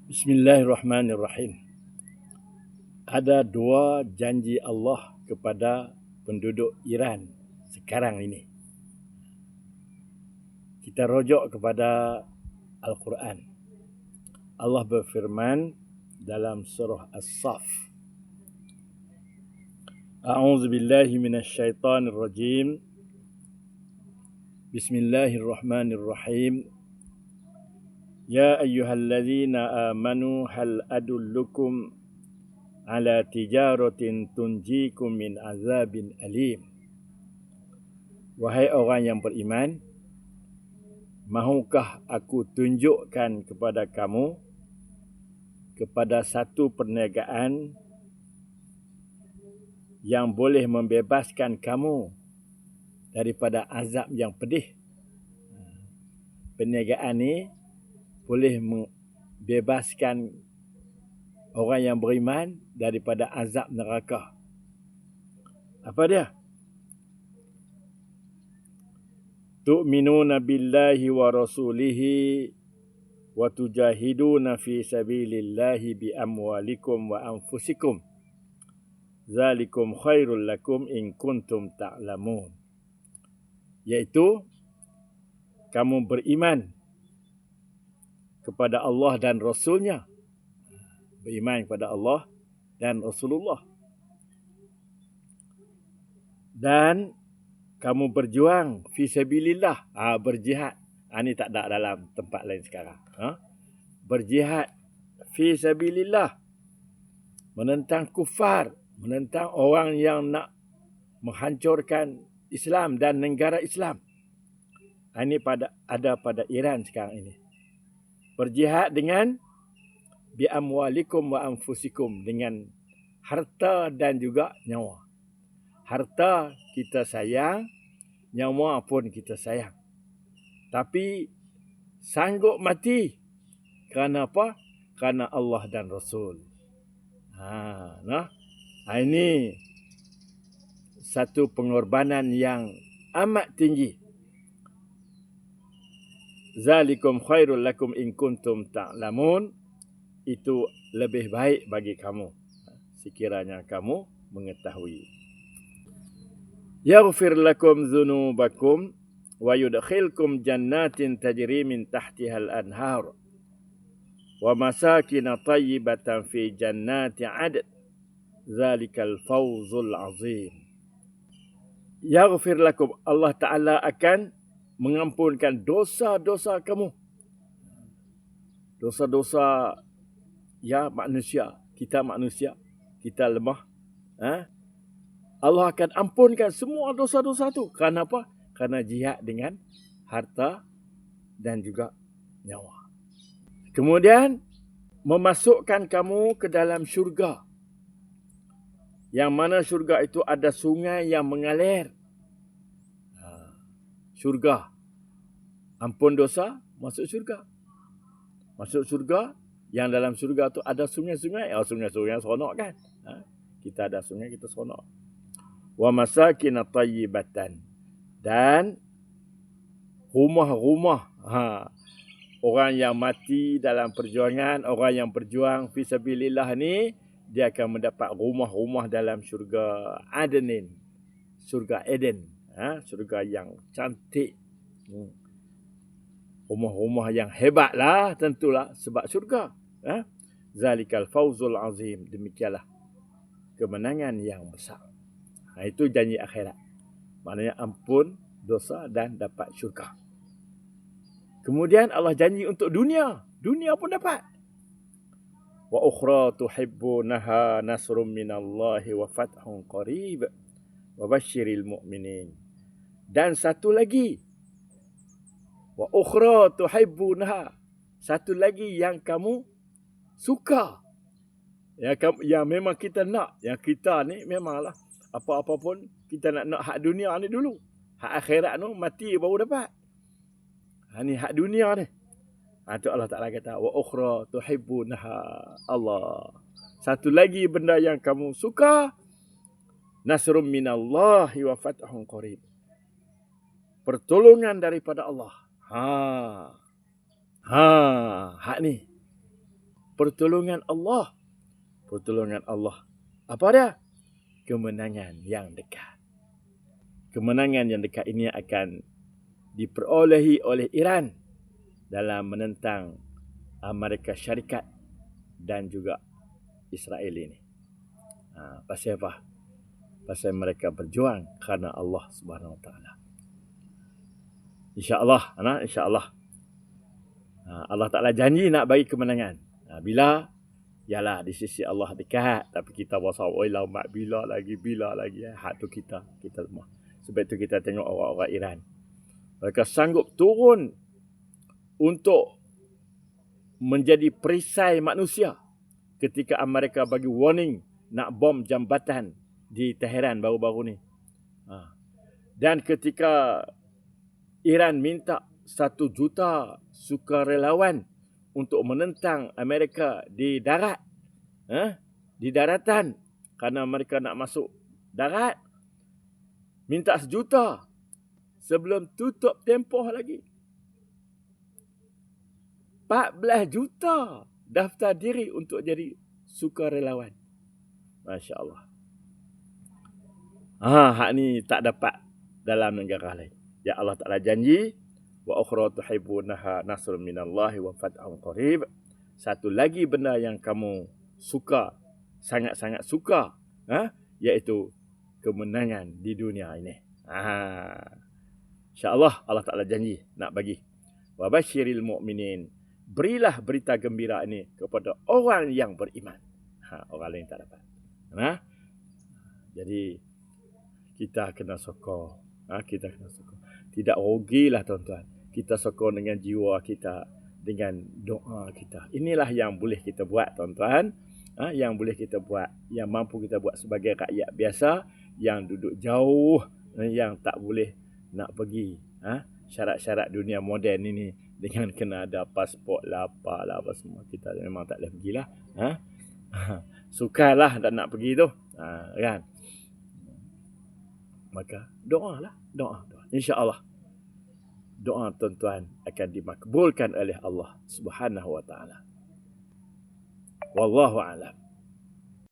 Bismillahirrahmanirrahim. Ada dua janji Allah kepada penduduk Iran sekarang ini. Kita rujuk kepada Al-Quran. Allah berfirman dalam surah As-Saff. A'udzu billahi minasyaitonir rajim. Bismillahirrahmanirrahim. Ya ayyuhalladzina amanu hal adullukum ala tijaratin tunjikum min azabin alim. Wahai orang yang beriman, mahukah aku tunjukkan kepada kamu kepada satu perniagaan yang boleh membebaskan kamu daripada azab yang pedih. Perniagaan ni boleh membebaskan orang yang beriman daripada azab neraka. Apa dia? Tu'minuna billahi wa rasulihi wa tujahiduna fi sabilillahi bi amwalikum wa anfusikum. Zalikum khairul lakum in kuntum ta'lamun. Iaitu kamu beriman kepada Allah dan Rasulnya. Beriman kepada Allah dan Rasulullah. Dan kamu berjuang fi sabilillah, berjihad. Ini tak ada dalam tempat lain sekarang. Berjihad fi sabilillah, menentang kufar, menentang orang yang nak menghancurkan Islam dan negara Islam. Ini ada pada Iran sekarang ini. Berjihad dengan bi amwalikum wa anfusikum, dengan harta dan juga nyawa. Harta kita sayang, nyawa pun kita sayang. Tapi sanggup mati kerana apa? Kerana Allah dan Rasul. Ini satu pengorbanan yang amat tinggi. Zalikum khairul lakum in kuntum ta'lamun. Itu lebih baik bagi kamu sekiranya kamu mengetahui. Yaghfir lakum dzunubakum wa yudkhilkum jannatin tajri min tahtihal anhar wa masakin thayyibatan fi jannati 'adn. Zalikal fawzul 'azim. Yaghfir lakum, Allah Ta'ala akan mengampunkan dosa-dosa kamu. Dosa-dosa manusia. Kita manusia, kita lemah. Allah akan ampunkan semua dosa-dosa tu. Kerana apa? Kerana jihad dengan harta dan juga nyawa. Kemudian memasukkan kamu ke dalam syurga. Yang mana syurga itu ada sungai yang mengalir. Syurga. Ampun dosa, masuk syurga. Masuk syurga, yang dalam syurga tu ada sungai-sungai. Sungai-sungai seronok kan? Kita ada sungai, kita seronok. Wa masakin thayyibatan. Dan rumah-rumah. Orang yang mati dalam perjuangan, orang yang berjuang fi sabilillah ni, dia akan mendapat rumah-rumah dalam syurga Adenin. Syurga Eden. Syurga yang cantik. Rumah-rumah yang hebat lah, tentulah sebab syurga. Zalikal fawzul azim. Demikianlah kemenangan yang besar. Itu janji akhirat. Maknanya ampun dosa dan dapat syurga. Kemudian Allah janji untuk dunia. Dunia pun dapat. Wa ukhra tuhibbunaha nasrum minallahi wa fathun qarib wa basyiril mu'minin. Dan satu lagi, wa ukhra tuhibbunaha, satu lagi yang kamu suka, yang memang kita nak, yang kita ni memanglah apa-apa pun kita nak hak dunia ni dulu. Hak akhirat tu mati baru dapat. Ni hak dunia ni. Tu Allah Ta'ala kata, wa ukhra tuhibbunaha. Allah. Satu lagi benda yang kamu suka, nasrum minallahi wa fathun qarib. Pertolongan daripada Allah. Hak ni. pertolongan Allah. Pertolongan Allah. Apa dia? Kemenangan yang dekat. Kemenangan yang dekat ini akan diperolehi oleh Iran dalam menentang Amerika Syarikat dan juga Israel ini. Pasal apa? Pasal mereka berjuang kerana Allah Subhanahu Wa Taala. InsyaAllah, insyaAllah. Allah Ta'ala janji nak bagi kemenangan. Bila? Yalah, di sisi Allah dekat. Tapi kita wasau, oi lama, bila lagi. Hak tu kita lemah. Sebab tu kita tengok orang-orang Iran. Mereka sanggup turun untuk menjadi perisai manusia ketika Amerika bagi warning nak bom jambatan di Tehran baru-baru ni. Dan ketika Iran minta 1 juta sukarelawan untuk menentang Amerika di darat, di daratan, kerana mereka nak masuk darat, minta 1 juta sebelum tutup tempoh lagi. 14 juta daftar diri untuk jadi sukarelawan. Masya Allah. Hak ni tak dapat dalam negara lain. Ya Allah Ta'ala janji, wa ukhra tuhibbunaha nasrun minallahi wa fathun qarib. Satu lagi benda yang kamu suka, sangat-sangat suka, iaitu kemenangan di dunia ini. InsyaAllah Allah Ta'ala janji nak bagi. Wa basyiril mu'minin. Berilah berita gembira ini kepada orang yang beriman. Orang lain tak dapat. Jadi kita kena sokong. Kita kena sokong. Tidak rugilah tuan-tuan. Kita sokong dengan jiwa kita, dengan doa kita. Inilah yang boleh kita buat tuan-tuan. Yang boleh kita buat, yang mampu kita buat sebagai rakyat biasa yang duduk jauh, yang tak boleh nak pergi syarat-syarat dunia moden ini dengan kena ada pasport lah, apa semua. Kita memang tak boleh pergilah. Sukarlah tak nak pergi tu. Kan? Maka doa. InsyaAllah doa tuan-tuan akan dimakbulkan oleh Allah Subhanahu Wa Taala. Wallahu a'lam.